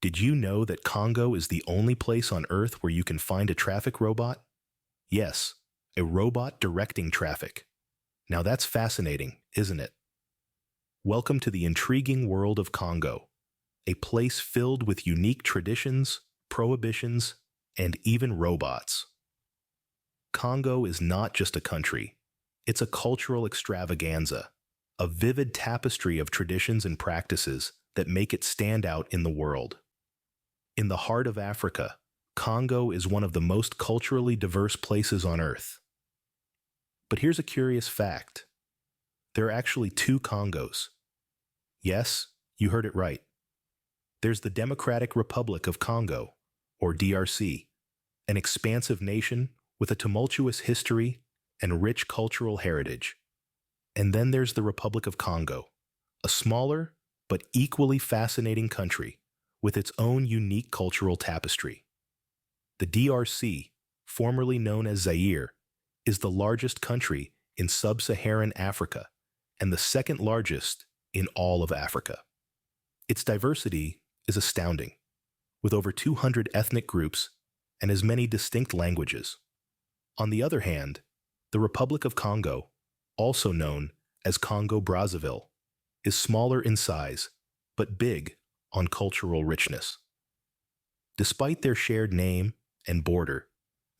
Did you know that Congo is the only place on Earth where you can find a traffic robot? Yes, a robot directing traffic. Now that's fascinating, isn't it? Welcome to the intriguing world of Congo, a place filled with unique traditions, prohibitions, and even robots. Congo is not just a country, it's a cultural extravaganza, a vivid tapestry of traditions and practices that make it stand out in the world. In the heart of Africa, Congo is one of the most culturally diverse places on Earth. But here's a curious fact. There are actually two Congos. Yes, you heard it right. There's the Democratic Republic of Congo, or DRC, an expansive nation with a tumultuous history and rich cultural heritage. And then there's the Republic of Congo, a smaller but equally fascinating country with its own unique cultural tapestry. The DRC, formerly known as Zaire, is the largest country in sub-Saharan Africa and the second largest in all of Africa. Its diversity is astounding, with over 200 ethnic groups and as many distinct languages. On the other hand, the Republic of Congo, also known as Congo-Brazzaville, is smaller in size, but big on cultural richness. Despite their shared name and border,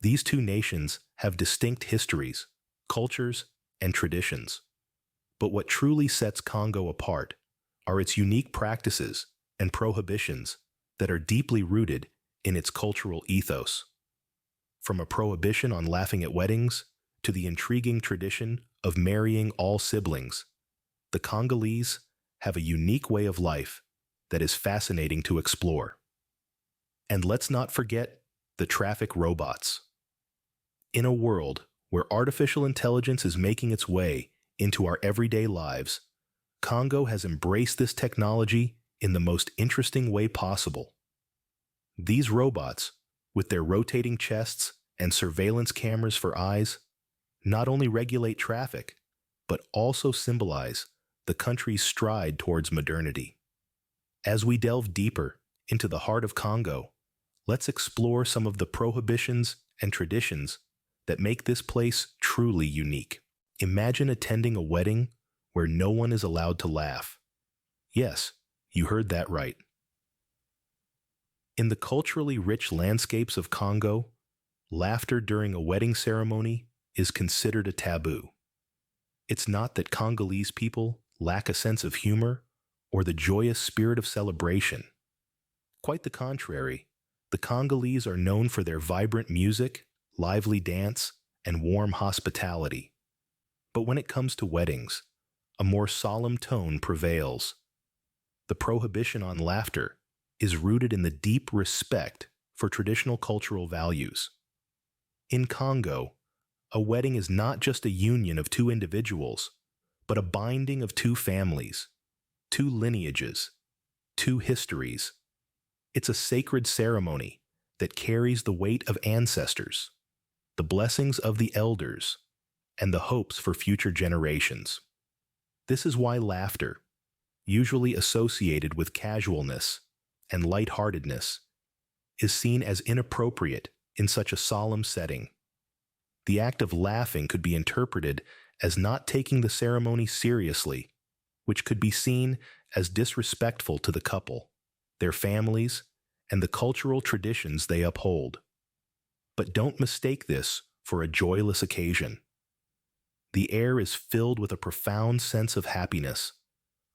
these two nations have distinct histories, cultures, and traditions. But what truly sets Congo apart are its unique practices and prohibitions that are deeply rooted in its cultural ethos. From a prohibition on laughing at weddings to the intriguing tradition of marrying all siblings, the Congolese have a unique way of life that is fascinating to explore. And let's not forget the traffic robots. In a world where artificial intelligence is making its way into our everyday lives, Congo has embraced this technology in the most interesting way possible. These robots, with their rotating chests and surveillance cameras for eyes, not only regulate traffic, but also symbolize the country's stride towards modernity. As we delve deeper into the heart of Congo, let's explore some of the prohibitions and traditions that make this place truly unique. Imagine attending a wedding where no one is allowed to laugh. Yes, you heard that right. In the culturally rich landscapes of Congo, laughter during a wedding ceremony is considered a taboo. It's not that Congolese people lack a sense of humor or the joyous spirit of celebration. Quite the contrary, the Congolese are known for their vibrant music, lively dance, and warm hospitality. But when it comes to weddings, a more solemn tone prevails. The prohibition on laughter is rooted in the deep respect for traditional cultural values. In Congo, a wedding is not just a union of two individuals, but a binding of two families, two lineages, two histories. It's a sacred ceremony that carries the weight of ancestors, the blessings of the elders, and the hopes for future generations. This is why laughter, usually associated with casualness and lightheartedness, is seen as inappropriate in such a solemn setting. The act of laughing could be interpreted as not taking the ceremony seriously, which could be seen as disrespectful to the couple, their families, and the cultural traditions they uphold. But don't mistake this for a joyless occasion. The air is filled with a profound sense of happiness,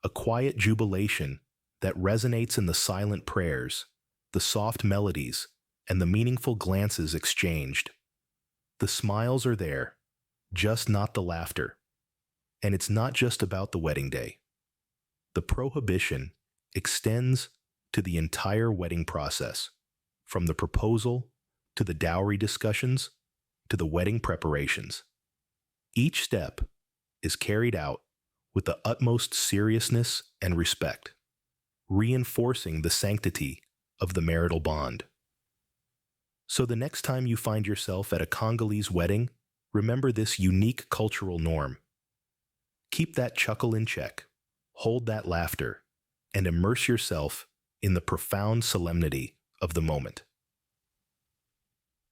a quiet jubilation that resonates in the silent prayers, the soft melodies, and the meaningful glances exchanged. The smiles are there, just not the laughter. And it's not just about the wedding day. The prohibition extends to the entire wedding process, from the proposal to the dowry discussions to the wedding preparations. Each step is carried out with the utmost seriousness and respect, reinforcing the sanctity of the marital bond. So the next time you find yourself at a Congolese wedding, remember this unique cultural norm. Keep that chuckle in check, hold that laughter, and immerse yourself in the profound solemnity of the moment.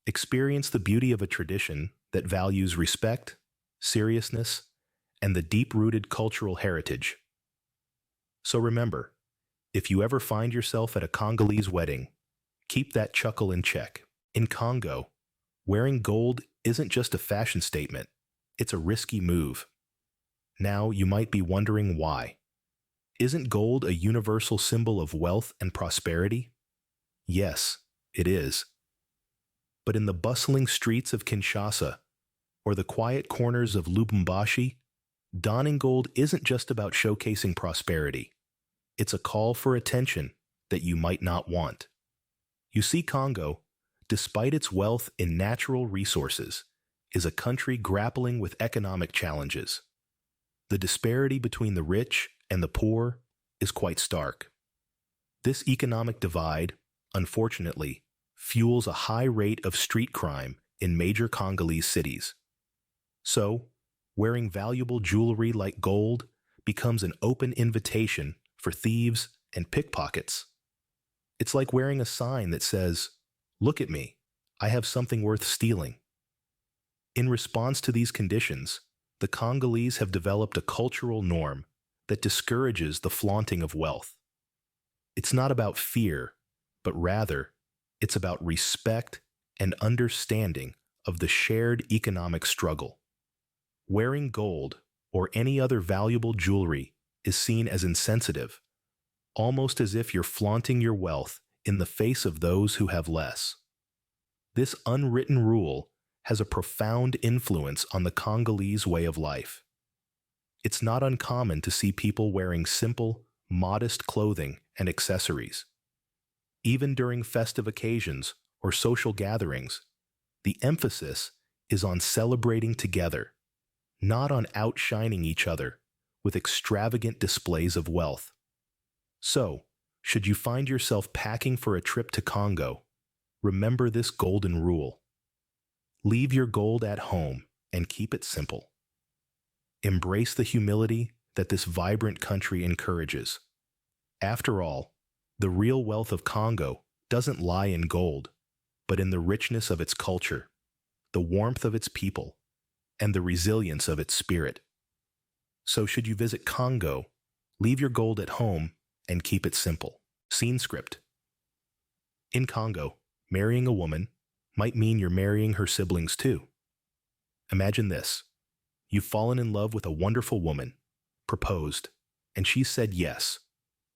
Experience the beauty of a tradition that values respect, seriousness, and the deep-rooted cultural heritage. So remember, if you ever find yourself at a Congolese wedding, keep that chuckle in check. In Congo, wearing gold isn't just a fashion statement, it's a risky move. Now you might be wondering why. Isn't gold a universal symbol of wealth and prosperity? Yes, it is. But in the bustling streets of Kinshasa, or the quiet corners of Lubumbashi, donning gold isn't just about showcasing prosperity. It's a call for attention that you might not want. You see, Congo, despite its wealth in natural resources, is a country grappling with economic challenges. The disparity between the rich and the poor is quite stark. This economic divide, unfortunately, fuels a high rate of street crime in major Congolese cities. So, wearing valuable jewelry like gold becomes an open invitation for thieves and pickpockets. It's like wearing a sign that says, "Look at me, I have something worth stealing." In response to these conditions, the Congolese have developed a cultural norm that discourages the flaunting of wealth. It's not about fear, but rather, it's about respect and understanding of the shared economic struggle. Wearing gold or any other valuable jewelry is seen as insensitive, almost as if you're flaunting your wealth in the face of those who have less. This unwritten rule has a profound influence on the Congolese way of life. It's not uncommon to see people wearing simple, modest clothing and accessories. Even during festive occasions or social gatherings, the emphasis is on celebrating together, not on outshining each other with extravagant displays of wealth. So, should you find yourself packing for a trip to Congo, remember this golden rule. Leave your gold at home and keep it simple. Embrace the humility that this vibrant country encourages. After all, the real wealth of Congo doesn't lie in gold, but in the richness of its culture, the warmth of its people, and the resilience of its spirit. So should you visit Congo, leave your gold at home and keep it simple. Scene script. In Congo, marrying a woman might mean you're marrying her siblings too. Imagine this. You've fallen in love with a wonderful woman, proposed, and she said yes,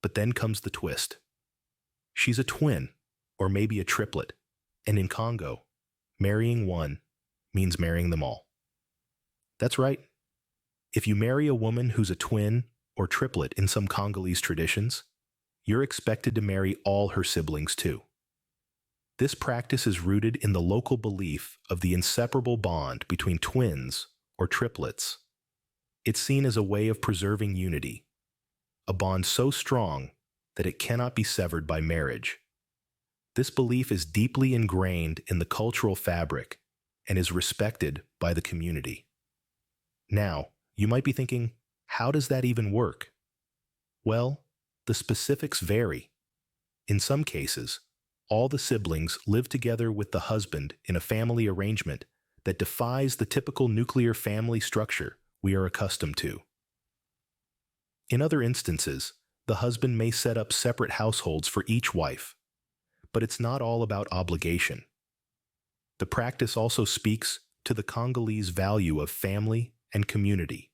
but then comes the twist. She's a twin, or maybe a triplet, and in Congo, marrying one means marrying them all. That's right. If you marry a woman who's a twin or triplet in some Congolese traditions, you're expected to marry all her siblings too. This practice is rooted in the local belief of the inseparable bond between twins or triplets. It's seen as a way of preserving unity, a bond so strong that it cannot be severed by marriage. This belief is deeply ingrained in the cultural fabric and is respected by the community. Now, you might be thinking, how does that even work? Well, the specifics vary. In some cases, all the siblings live together with the husband in a family arrangement that defies the typical nuclear family structure we are accustomed to. In other instances, the husband may set up separate households for each wife, but it's not all about obligation. The practice also speaks to the Congolese value of family and community.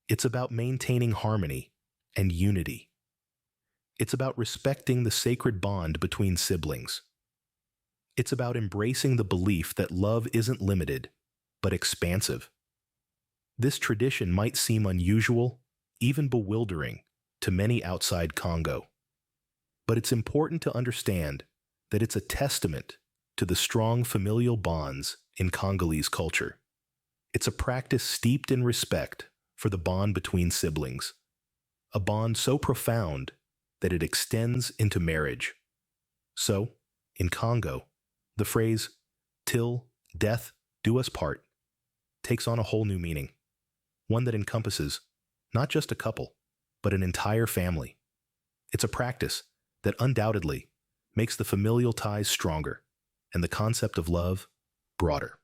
It's about maintaining harmony and unity. It's about respecting the sacred bond between siblings. It's about embracing the belief that love isn't limited, but expansive. This tradition might seem unusual, even bewildering, to many outside Congo. But it's important to understand that it's a testament to the strong familial bonds in Congolese culture. It's a practice steeped in respect for the bond between siblings, a bond so profound that it extends into marriage. So, in Congo, the phrase, "till death do us part," takes on a whole new meaning, one that encompasses not just a couple, but an entire family. It's a practice that undoubtedly makes the familial ties stronger and the concept of love broader.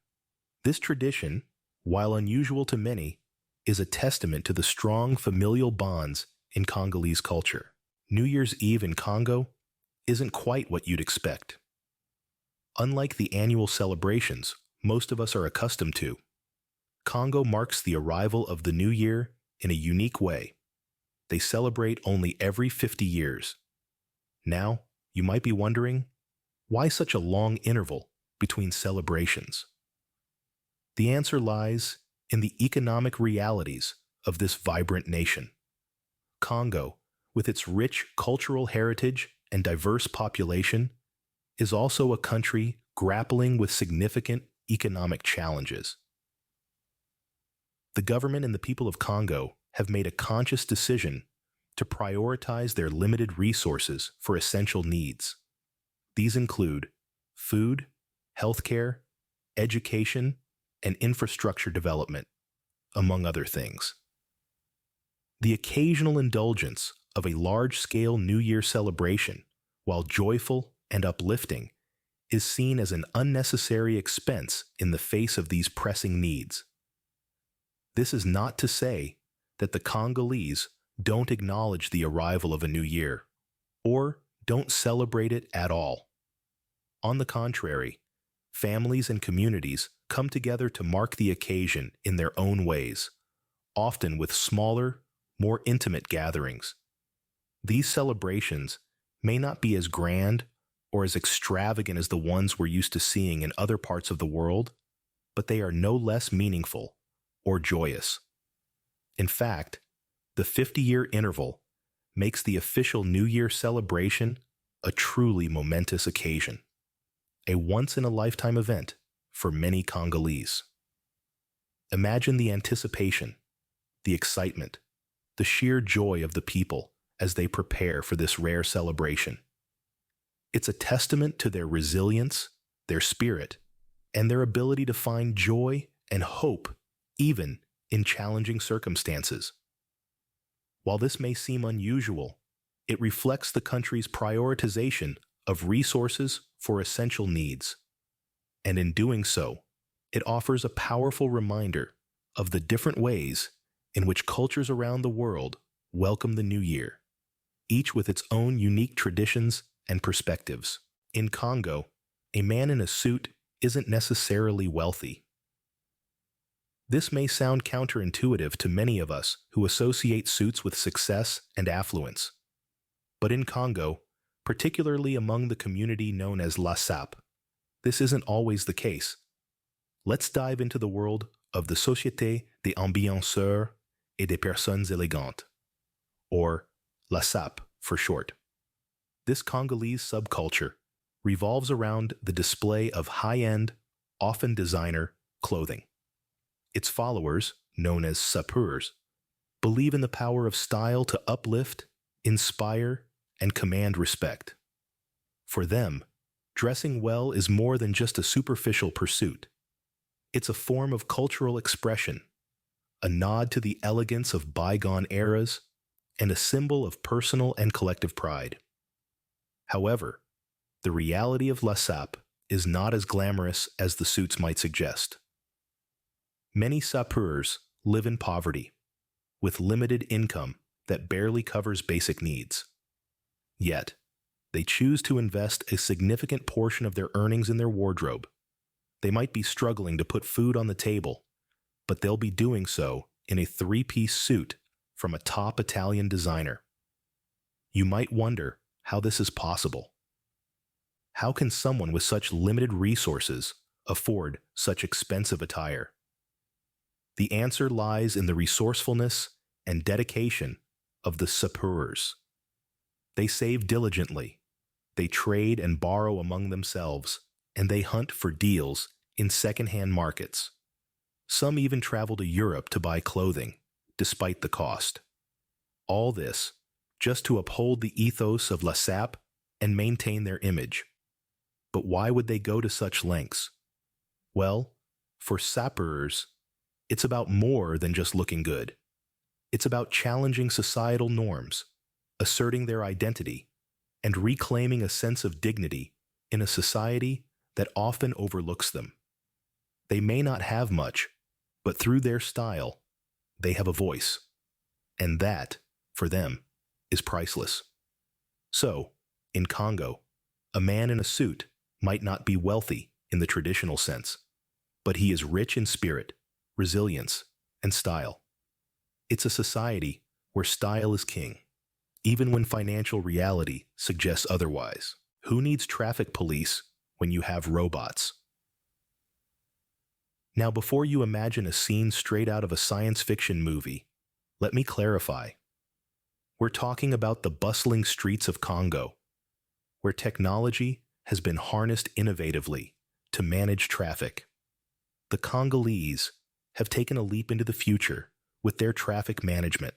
This tradition, while unusual to many, is a testament to the strong familial bonds in Congolese culture. New Year's Eve in Congo isn't quite what you'd expect. Unlike the annual celebrations most of us are accustomed to, Congo marks the arrival of the new year in a unique way. They celebrate only every 50 years. Now, you might be wondering, why such a long interval between celebrations? The answer lies in the economic realities of this vibrant nation. Congo, with its rich cultural heritage and diverse population, is also a country grappling with significant economic challenges. The government and the people of Congo have made a conscious decision to prioritize their limited resources for essential needs. These include food, healthcare, education, and infrastructure development, among other things. The occasional indulgence of a large-scale New Year celebration, while joyful and uplifting, is seen as an unnecessary expense in the face of these pressing needs. This is not to say that the Congolese don't acknowledge the arrival of a new year, or don't celebrate it at all. On the contrary, families and communities come together to mark the occasion in their own ways, often with smaller, more intimate gatherings. These celebrations may not be as grand or as extravagant as the ones we're used to seeing in other parts of the world, but they are no less meaningful or joyous. In fact, the 50-year interval makes the official New Year celebration a truly momentous occasion, a once-in-a-lifetime event for many Congolese. Imagine the anticipation, the excitement, the sheer joy of the people as they prepare for this rare celebration. It's a testament to their resilience, their spirit, and their ability to find joy and hope even in challenging circumstances. While this may seem unusual, it reflects the country's prioritization of resources for essential needs. And in doing so, it offers a powerful reminder of the different ways in which cultures around the world welcome the new year, each with its own unique traditions and perspectives. In Congo, a man in a suit isn't necessarily wealthy. This may sound counterintuitive to many of us who associate suits with success and affluence. But in Congo, particularly among the community known as La Sap, this isn't always the case. Let's dive into the world of the Société des Ambianceurs et des Personnes Élégantes, or La Sap for short. This Congolese subculture revolves around the display of high-end, often designer, clothing. Its followers, known as sapeurs, believe in the power of style to uplift, inspire, and command respect. For them, dressing well is more than just a superficial pursuit. It's a form of cultural expression, a nod to the elegance of bygone eras, and a symbol of personal and collective pride. However, the reality of La Sap is not as glamorous as the suits might suggest. Many sapeurs live in poverty, with limited income that barely covers basic needs. Yet, they choose to invest a significant portion of their earnings in their wardrobe. They might be struggling to put food on the table, but they'll be doing so in a three-piece suit from a top Italian designer. You might wonder how this is possible. How can someone with such limited resources afford such expensive attire? The answer lies in the resourcefulness and dedication of the sapeurs. They save diligently, they trade and borrow among themselves, and they hunt for deals in second-hand markets. Some even travel to Europe to buy clothing, despite the cost. All this just to uphold the ethos of La Sap and maintain their image. But why would they go to such lengths? Well, for sapeurs, it's about more than just looking good. It's about challenging societal norms, asserting their identity, and reclaiming a sense of dignity in a society that often overlooks them. They may not have much, but through their style, they have a voice. And that, for them, is priceless. So, in Congo, a man in a suit might not be wealthy in the traditional sense, but he is rich in spirit, resilience, and style. It's a society where style is king, even when financial reality suggests otherwise. Who needs traffic police when you have robots? Now, before you imagine a scene straight out of a science fiction movie, let me clarify. We're talking about the bustling streets of Congo, where technology has been harnessed innovatively to manage traffic. The Congolese have taken a leap into the future with their traffic management,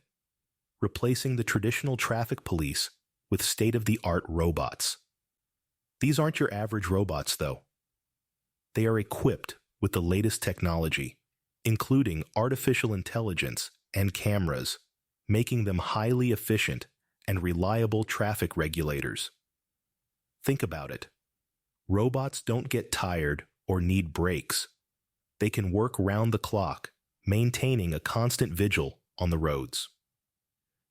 replacing the traditional traffic police with state-of-the-art robots. These aren't your average robots, though. They are equipped with the latest technology, including artificial intelligence and cameras, making them highly efficient and reliable traffic regulators. Think about it. Robots don't get tired or need breaks. They can work round the clock, maintaining a constant vigil on the roads.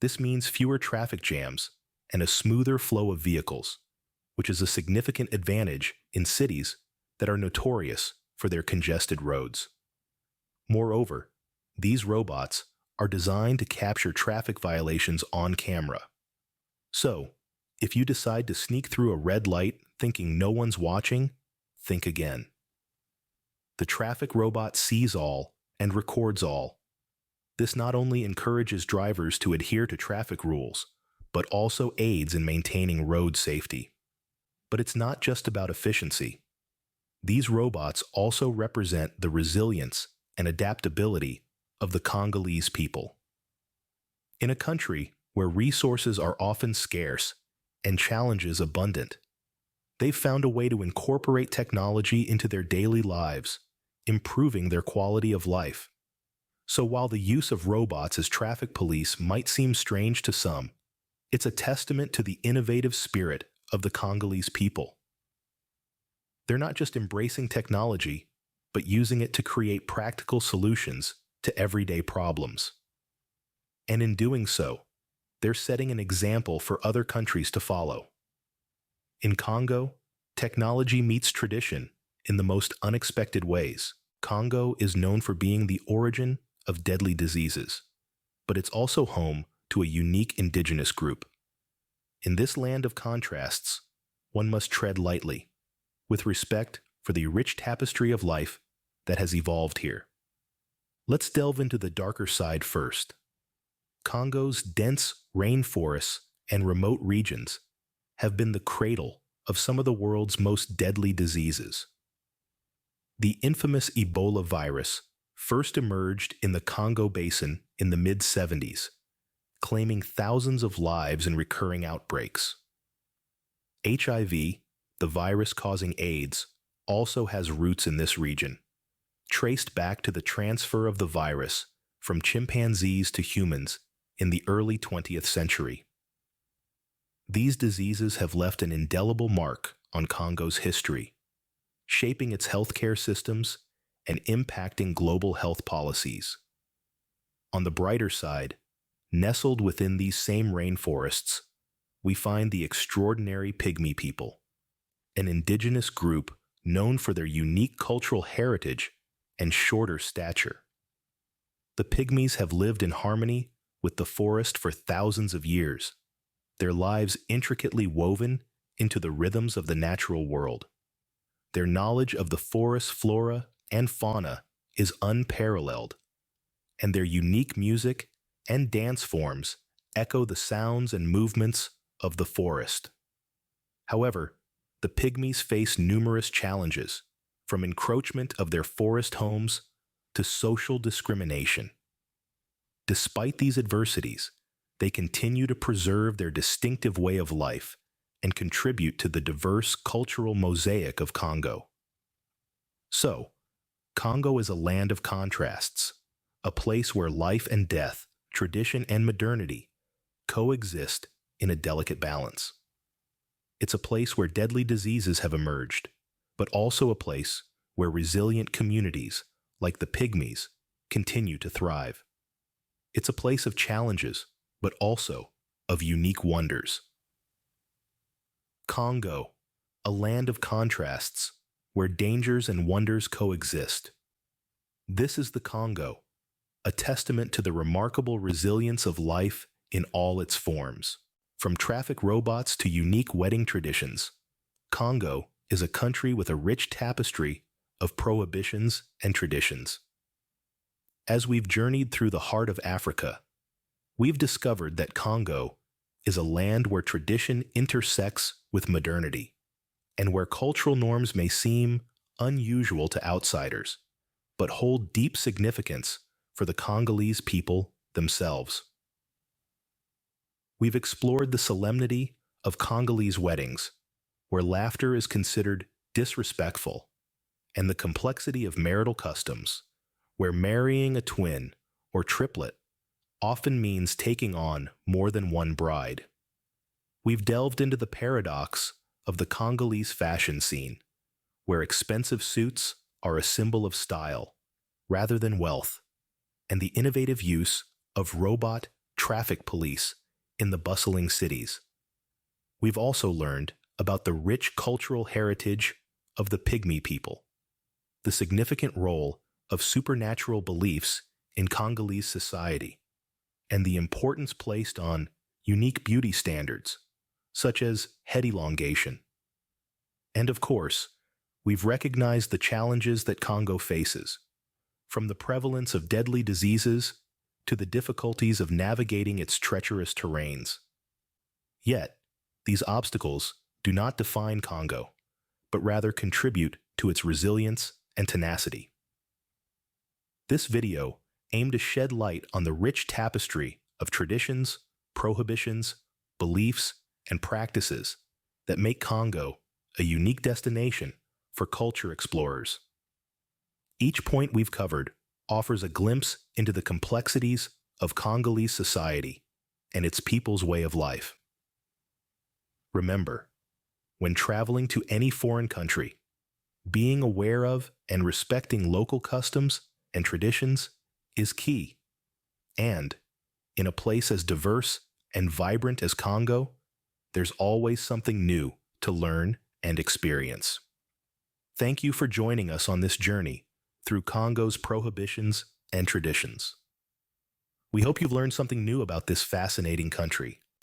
This means fewer traffic jams and a smoother flow of vehicles, which is a significant advantage in cities that are notorious for their congested roads. Moreover, these robots are designed to capture traffic violations on camera. So, if you decide to sneak through a red light thinking no one's watching, think again. The traffic robot sees all and records all. This not only encourages drivers to adhere to traffic rules, but also aids in maintaining road safety. But it's not just about efficiency. These robots also represent the resilience and adaptability of the Congolese people. In a country where resources are often scarce and challenges abundant, they've found a way to incorporate technology into their daily lives, improving their quality of life. So while the use of robots as traffic police might seem strange to some, it's a testament to the innovative spirit of the Congolese people. They're not just embracing technology, but using it to create practical solutions to everyday problems. And in doing so, they're setting an example for other countries to follow. In Congo, technology meets tradition in the most unexpected ways. Congo is known for being the origin of deadly diseases, but it's also home to a unique indigenous group. In this land of contrasts, one must tread lightly, with respect for the rich tapestry of life that has evolved here. Let's delve into the darker side first. Congo's dense rainforests and remote regions have been the cradle of some of the world's most deadly diseases. The infamous Ebola virus first emerged in the Congo Basin in the mid-70s, claiming thousands of lives in recurring outbreaks. HIV, the virus causing AIDS, also has roots in this region, traced back to the transfer of the virus from chimpanzees to humans in the early 20th century. These diseases have left an indelible mark on Congo's history, shaping its healthcare systems and impacting global health policies. On the brighter side, nestled within these same rainforests, we find the extraordinary Pygmy people, an indigenous group known for their unique cultural heritage and shorter stature. The Pygmies have lived in harmony with the forest for thousands of years, their lives intricately woven into the rhythms of the natural world. Their knowledge of the forest flora and fauna is unparalleled, and their unique music and dance forms echo the sounds and movements of the forest. However, the Pygmies face numerous challenges, from encroachment of their forest homes to social discrimination. Despite these adversities, they continue to preserve their distinctive way of life and contribute to the diverse cultural mosaic of Congo. So, Congo is a land of contrasts, a place where life and death, tradition and modernity coexist in a delicate balance. It's a place where deadly diseases have emerged, but also a place where resilient communities, like the Pygmies, continue to thrive. It's a place of challenges, but also of unique wonders. Congo, a land of contrasts, where dangers and wonders coexist. This is the Congo, a testament to the remarkable resilience of life in all its forms. From traffic robots to unique wedding traditions, Congo is a country with a rich tapestry of prohibitions and traditions. As we've journeyed through the heart of Africa, we've discovered that Congo is a land where tradition intersects with modernity, and where cultural norms may seem unusual to outsiders, but hold deep significance for the Congolese people themselves. We've explored the solemnity of Congolese weddings, where laughter is considered disrespectful, and the complexity of marital customs, where marrying a twin or triplet often means taking on more than one bride. We've delved into the paradox of the Congolese fashion scene, where expensive suits are a symbol of style rather than wealth, and the innovative use of robot traffic police in the bustling cities. We've also learned about the rich cultural heritage of the Pygmy people, the significant role of supernatural beliefs in Congolese society, and the importance placed on unique beauty standards, such as head elongation. And of course, we've recognized the challenges that Congo faces, from the prevalence of deadly diseases to the difficulties of navigating its treacherous terrains. Yet, these obstacles do not define Congo, but rather contribute to its resilience and tenacity. This video aimed to shed light on the rich tapestry of traditions, prohibitions, beliefs, and practices that make Congo a unique destination for culture explorers. Each point we've covered offers a glimpse into the complexities of Congolese society and its people's way of life. Remember, when traveling to any foreign country, being aware of and respecting local customs and traditions is key. And in a place as diverse and vibrant as Congo, there's always something new to learn and experience. Thank you for joining us on this journey through Congo's prohibitions and traditions. We hope you've learned something new about this fascinating country.